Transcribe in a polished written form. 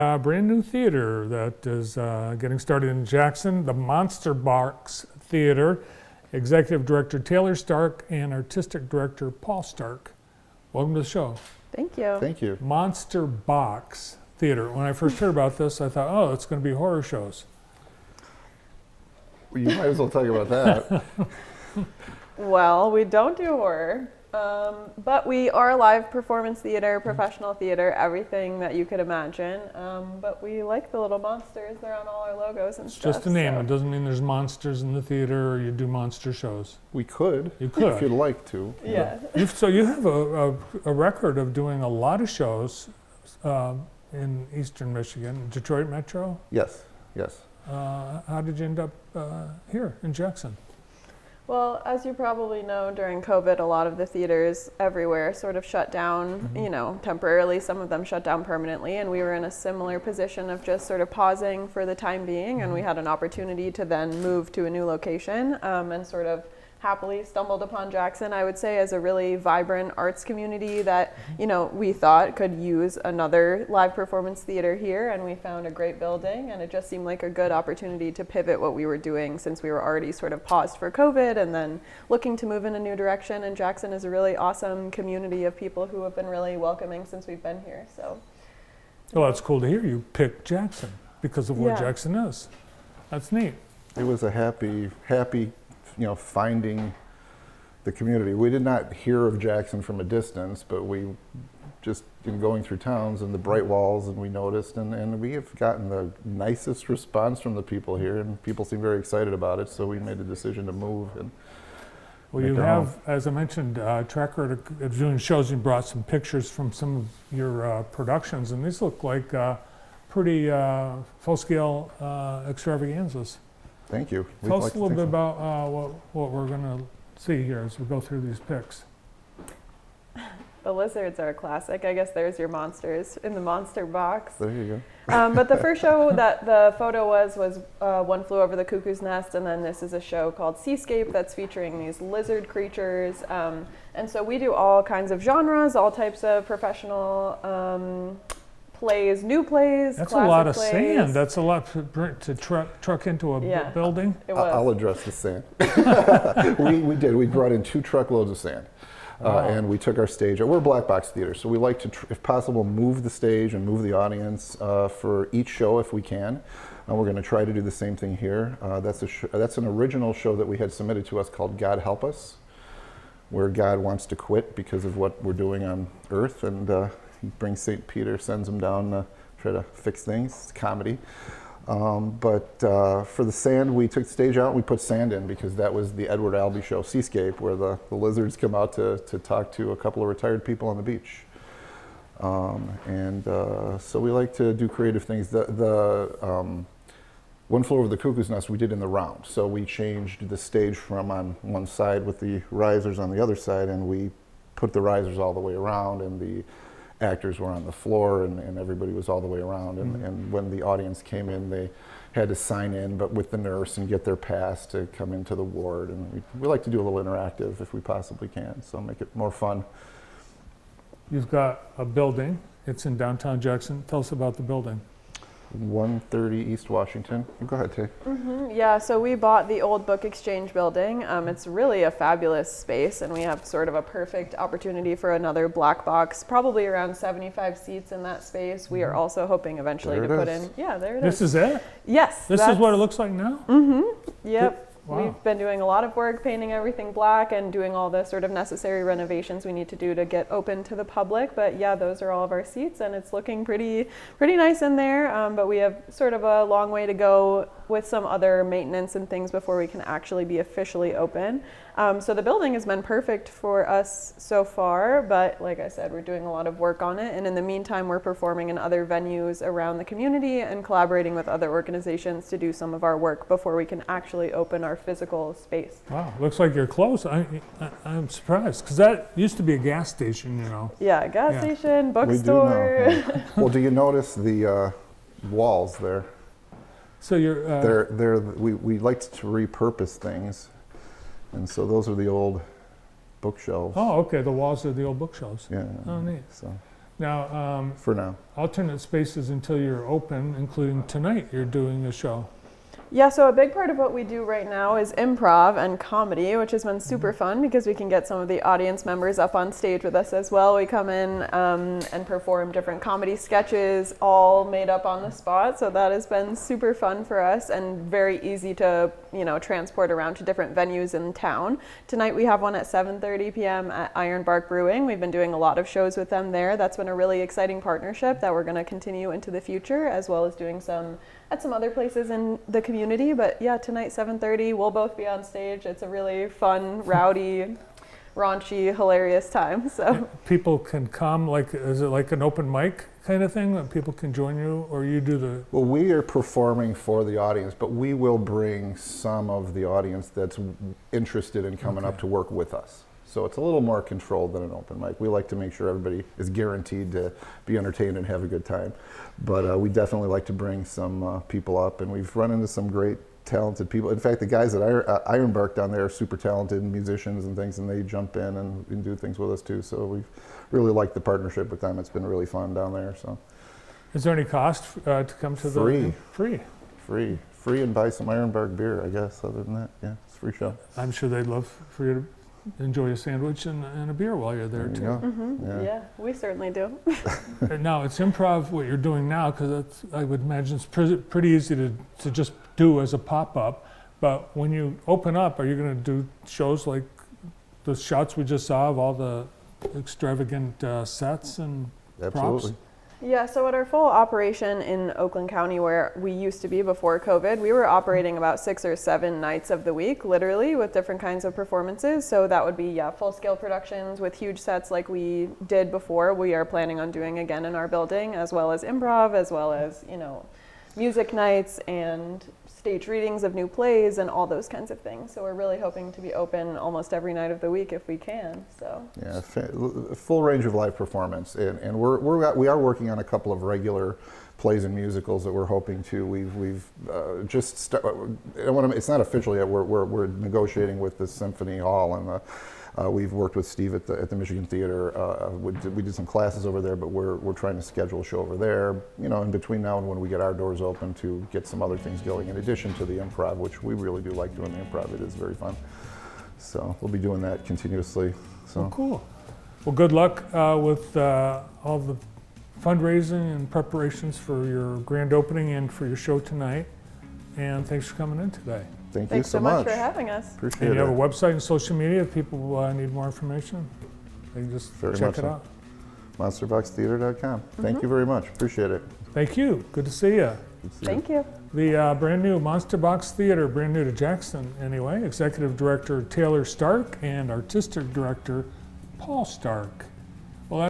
A brand new theater that is getting started in Jackson, the Monster Box Theater. Executive Director Taylor Stark and Artistic Director Paul Stark. Welcome to the show. Thank you. Thank you. Monster Box Theater. When I first heard about this, I thought, oh, it's going to be horror shows. Well, you might as well talk about that. Well, we don't do horror, but we are live performance theater, professional theater, everything that you could imagine. But we like the little monsters. They're on all our logos and stuff. It's just a name. So. It doesn't mean there's monsters in the theater or you do monster shows. We could. You could. If you'd like to. Yeah. So you have a record of doing a lot of shows in Eastern Michigan, Detroit Metro. Yes, yes. How did you end up here in Jackson? Well, as you probably know, during COVID, a lot of the theaters everywhere sort of shut down, temporarily. Some of them shut down permanently, and we were in a similar position of just sort of pausing for the time being, and we had an opportunity to then move to a new location and sort of happily stumbled upon Jackson, I would say, as a really vibrant arts community that, we thought could use another live performance theater here, and we found a great building, and it just seemed like a good opportunity to pivot what we were doing since we were already sort of paused for COVID and then looking to move in a new direction. And Jackson is a really awesome community of people who have been really welcoming since we've been here. So, Well, that's cool to hear you picked Jackson because of where Yeah. Jackson is. That's neat. It was a happy, finding the community. We did not hear of Jackson from a distance, but we just in going through towns and the bright walls, and we noticed, and we have gotten the nicest response from the people here, and people seem very excited about it. So we made the decision to move. And Well, you have, as I mentioned, track record of doing shows. You brought some pictures from some of your productions, and these look like pretty full-scale extravaganzas. thank you. Tell us a little bit about what we're going to see here as we go through these pics. the lizards are a classic. I guess there's your monsters in the monster box. There you go. But the first show that the photo was One Flew Over the Cuckoo's Nest, and then this is a show called Seascape that's featuring these lizard creatures. And so we do all kinds of genres, all types of professional plays, new plays, That's a classic lot of plays. sand. That's a lot to truck into a Yeah. building. It was. I'll address the sand. we did. We brought in 2 truckloads of sand. And we took our stage. We're a black box theater, so we like to, if possible, move the stage and move the audience for each show if we can. We're going to try to do the same thing here. That's an original show that we had submitted to us called God Help Us, where God wants to quit because of what we're doing on Earth, and he brings St. Peter, sends him down to try to fix things. It's comedy. But for the sand, we took the stage out and we put sand in because that was the Edward Albee show, Seascape, where the lizards come out to talk to a couple of retired people on the beach. So we like to do creative things. The One Flew Over the Cuckoo's Nest we did in the round. So we changed the stage from on one side with the risers on the other side, and we put the risers all the way around, and the actors were on the floor, and everybody was all the way around. And when the audience came in, they had to sign in, but with the nurse, and get their pass to come into the ward. And we like to do a little interactive if we possibly can, so make it more fun. You've got a building. It's in downtown Jackson. Tell us about the building. 130 East Washington. Go ahead, Tay. Yeah, so we bought the old Book Exchange building. It's really a fabulous space, and we have sort of a perfect opportunity for another black box, probably around 75 seats in that space. We are also hoping eventually There to it put is. in. Yeah, there it This is it? Yes. This is what it looks like now? Yep. Wow. We've been doing a lot of work painting everything black and doing all the sort of necessary renovations we need to do to get open to the public. But yeah, those are all of our seats, and it's looking pretty nice in there. But we have sort of a long way to go with some other maintenance and things before we can actually be officially open. So the building has been perfect for us so far, but like I said, we're doing a lot of work on it. And in the meantime, we're performing in other venues around the community and collaborating with other organizations to do some of our work before we can actually open our physical space. Wow, looks like you're close. I'm surprised, because that used to be a gas station, Yeah, gas Yeah. station, We do bookstore. know. Yeah. Well, do you notice the walls there? So you're, We like to repurpose things, and so those are the old bookshelves. oh, okay, the walls are the old bookshelves. Yeah. Oh, neat. So Now, for now. alternate spaces until you're open, including tonight, you're doing a show. Yeah, so a big part of what we do right now is improv and comedy, which has been super fun because we can get some of the audience members up on stage with us as well. We come in and perform different comedy sketches, all made up on the spot. So that has been super fun for us and very easy to, transport around to different venues in town. Tonight we have one at 7:30 p.m. at Iron Bark Brewing. We've been doing a lot of shows with them there. That's been a really exciting partnership that we're going to continue into the future, as well as doing some at some other places in the community. But yeah, tonight 7:30, we'll both be on stage. It's a really fun, rowdy, raunchy, hilarious time. So People can come, is it like an open mic kind of thing that people can join you, or you do the? Well, we are performing for the audience, but we will bring some of the audience that's interested in coming up to work with us. So it's a little more controlled than an open mic. We like to make sure everybody is guaranteed to be entertained and have a good time. But we definitely like to bring some people up, and we've run into some great talented people. In fact, the guys at Iron Bark down there are super talented musicians and things, and they jump in and do things with us too. So we've really liked the partnership with them. It's been really fun down there. So Is there any cost to come to the? Free, and buy some Iron Bark beer, I guess. Other than that, yeah, it's a free show. I'm sure they'd love for you to enjoy a sandwich and a beer while you're there too. yeah, we certainly do. And now it's improv what you're doing now, because I would imagine it's pretty easy to just do as a pop-up. But when you open up, are you going to do shows like the shots we just saw of all the extravagant sets and Absolutely. props? Yeah, so at our full operation in Oakland County, where we used to be before COVID, we were operating about 6 or 7 nights of the week, literally, with different kinds of performances. So that would be full-scale productions with huge sets like we did before. We are planning on doing again in our building, as well as improv, as well as, music nights and stage readings of new plays and all those kinds of things. So we're really hoping to be open almost every night of the week if we can. So Yeah, full range of live performance, and we are working on a couple of regular plays and musicals that we're hoping to. We've just it's not official yet. We're negotiating with the Symphony Hall, and we've worked with Steve at the Michigan Theater. We did some classes over there, but we're trying to schedule a show over there. In between now and when we get our doors open, to get some other things going in addition to the improv, which we really do like doing the improv. It is very fun. So we'll be doing that continuously. So Cool. Well, good luck with all the fundraising and preparations for your grand opening and for your show tonight. And thanks for coming in today. thank you thanks so so much for having us. Appreciate And you have a it. website and social media if people need more information. They can just Very check much it so. out. MonsterBoxTheater.com. Thank you very much. Appreciate it. Thank you. Good to see you. Good to see you. Thank you. The brand new Monster Box Theater, brand new to Jackson anyway. Executive Director Taylor Stark and Artistic Director Paul Stark.